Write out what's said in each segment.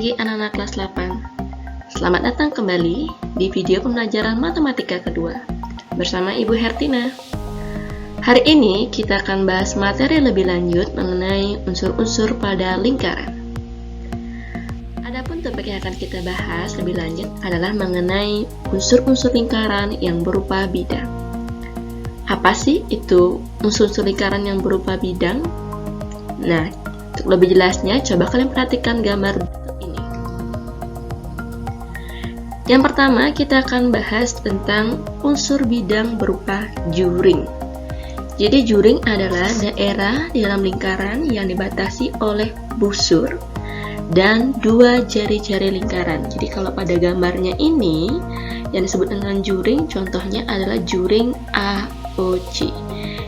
pagi anak-anak kelas 8. Selamat datang kembali di video pembelajaran matematika kedua bersama Ibu Hertina. Hari ini kita akan bahas materi lebih lanjut mengenai unsur-unsur pada lingkaran. Adapun topik yang akan kita bahas lebih lanjut adalah mengenai unsur-unsur lingkaran yang berupa bidang. Apa sih itu unsur-unsur lingkaran yang berupa bidang? Nah, untuk lebih jelasnya, coba kalian perhatikan gambar berikut ini. Yang pertama, kita akan bahas tentang unsur bidang berupa juring. Jadi, juring adalah daerah di dalam lingkaran yang dibatasi oleh busur dan dua jari-jari lingkaran. Jadi, kalau pada gambarnya ini, yang disebut dengan juring, contohnya adalah juring AOC.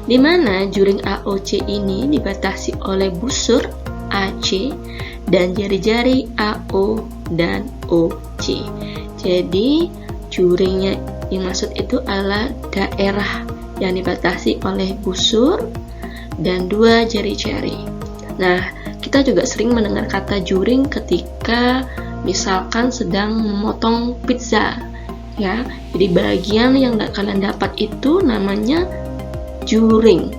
Di mana juring AOC ini dibatasi oleh busur AC dan jari-jari AO dan OC. Jadi, juringnya dimaksud itu adalah daerah yang dibatasi oleh busur dan dua jari-jari. Nah, kita juga sering mendengar kata juring ketika misalkan sedang memotong pizza, ya. Jadi bagian yang kalian dapat itu namanya juring.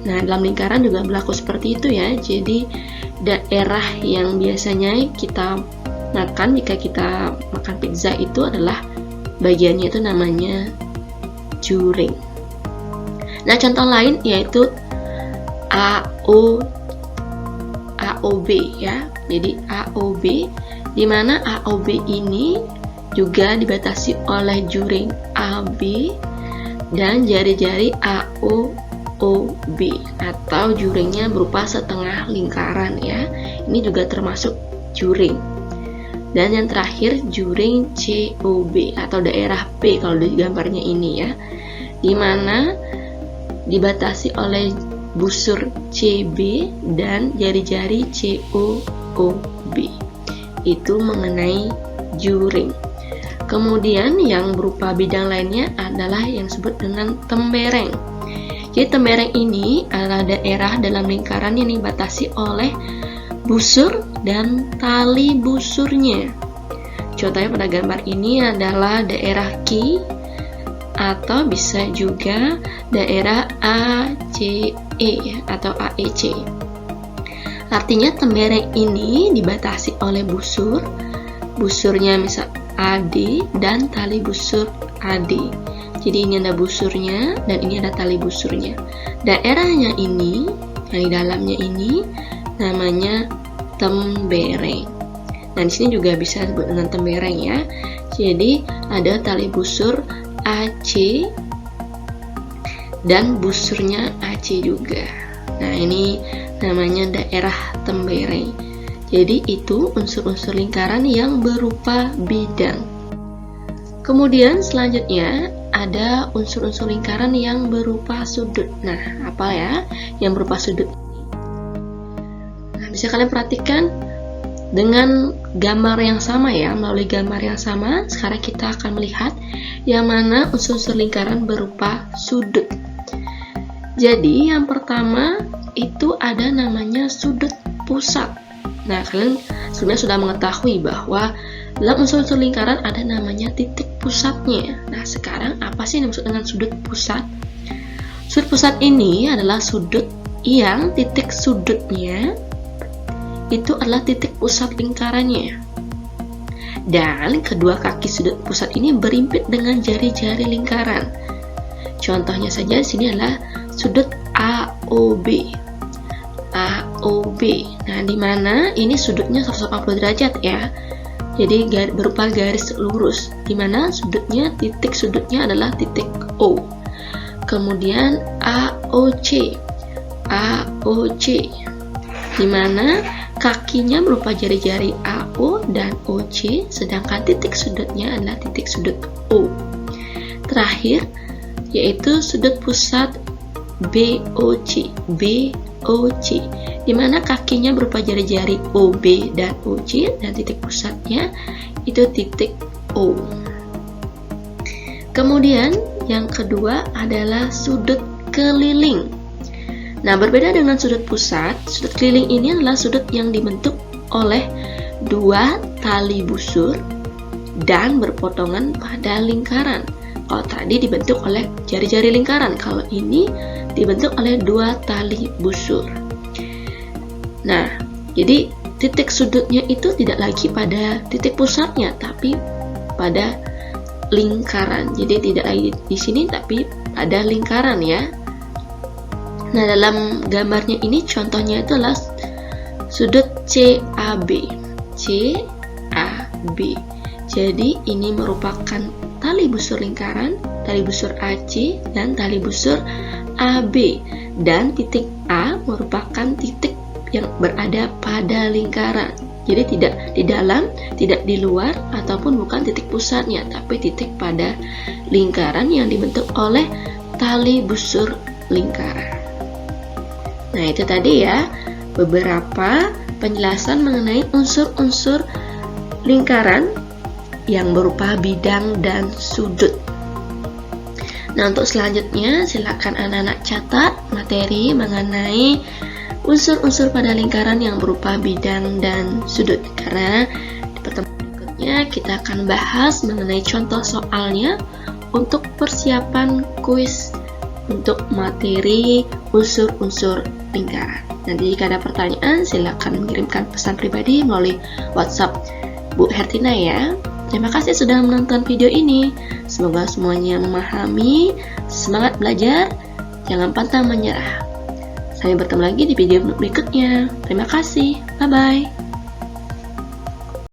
Nah, dalam lingkaran juga berlaku seperti itu ya. Jadi daerah yang biasanya kita makan jika kita makan pizza itu adalah bagiannya itu namanya juring. Nah, contoh lain yaitu AOB ya. Jadi AOB, di mana AOB ini juga dibatasi oleh juring AB dan jari-jari AOB atau juringnya berupa setengah lingkaran ya. Ini juga termasuk juring. Dan yang terakhir juring COB atau daerah P kalau di gambarnya ini ya, di mana dibatasi oleh busur CB dan jari-jari COOB. Itu mengenai juring. Kemudian yang berupa bidang lainnya adalah yang disebut dengan tembereng. Jadi tembereng ini adalah daerah dalam lingkaran yang dibatasi oleh busur dan tali busurnya. Contohnya pada gambar ini adalah daerah Q atau bisa juga daerah ACE atau AEC. Artinya tembereng ini dibatasi oleh busurnya misal AD dan tali busur AD. Jadi ini ada busurnya dan ini ada tali busurnya. Daerahnya ini, yang di dalamnya ini namanya tembereng. Nah, di sini juga bisa disebut dengan tembereng ya. Jadi ada tali busur AC dan busurnya AC juga. Nah, ini namanya daerah tembereng. Jadi itu unsur-unsur lingkaran yang berupa bidang. Kemudian selanjutnya ada unsur-unsur lingkaran yang berupa sudut. Nah, apa ya yang berupa sudut? Nah, bisa kalian perhatikan dengan gambar yang sama ya, melalui gambar yang sama. Sekarang kita akan melihat yang mana unsur-unsur lingkaran berupa sudut. Jadi yang pertama itu ada namanya sudut pusat. Nah, kalian sebenarnya sudah mengetahui bahwa dalam unsur-unsur lingkaran ada namanya titik pusatnya. Nah, sekarang apa sih yang dimaksud dengan sudut pusat? Sudut pusat ini adalah sudut yang titik sudutnya itu adalah titik pusat lingkarannya. Dan kedua kaki sudut pusat ini berimpit dengan jari-jari lingkaran. Contohnya saja di sini adalah sudut AOB. Nah, di mana ini sudutnya 180 derajat ya. Jadi berupa garis lurus, di mana titik sudutnya adalah titik O. Kemudian AOC, di mana kakinya berupa jari-jari AO dan OC, sedangkan titik sudutnya adalah titik sudut O. Terakhir, yaitu sudut pusat BOC, di mana kakinya berupa jari-jari OB dan OC dan titik pusatnya itu titik O. Kemudian yang kedua adalah sudut keliling. Nah, berbeda dengan sudut pusat, sudut keliling ini adalah sudut yang dibentuk oleh dua tali busur dan berpotongan pada lingkaran. Kalau tadi dibentuk oleh jari-jari lingkaran, kalau ini dibentuk oleh dua tali busur. Nah, jadi titik sudutnya itu tidak lagi pada titik pusatnya, tapi pada lingkaran. Jadi tidak lagi di sini, tapi pada lingkaran ya. Nah, dalam gambarnya ini contohnya itu adalah sudut CAB. CAB. Jadi ini merupakan tali busur lingkaran, tali busur AC, dan tali busur AB. Dan titik A merupakan titik yang berada pada lingkaran. Jadi tidak di dalam, tidak di luar, ataupun bukan titik pusatnya, tapi titik pada lingkaran yang dibentuk oleh tali busur lingkaran. Nah, itu tadi ya beberapa penjelasan mengenai unsur-unsur lingkaran yang berupa bidang dan sudut. Nah, untuk selanjutnya silakan anak-anak catat materi mengenai unsur-unsur pada lingkaran yang berupa bidang dan sudut, karena di pertemuan berikutnya kita akan bahas mengenai contoh soalnya untuk persiapan kuis untuk materi unsur-unsur lingkaran. Nanti jika ada pertanyaan silakan mengirimkan pesan pribadi melalui WhatsApp Bu Hertina ya. Terima kasih sudah menonton video ini. Semoga semuanya memahami, semangat belajar, jangan pantang menyerah. Sampai bertemu lagi di video berikutnya. Terima kasih. Bye-bye.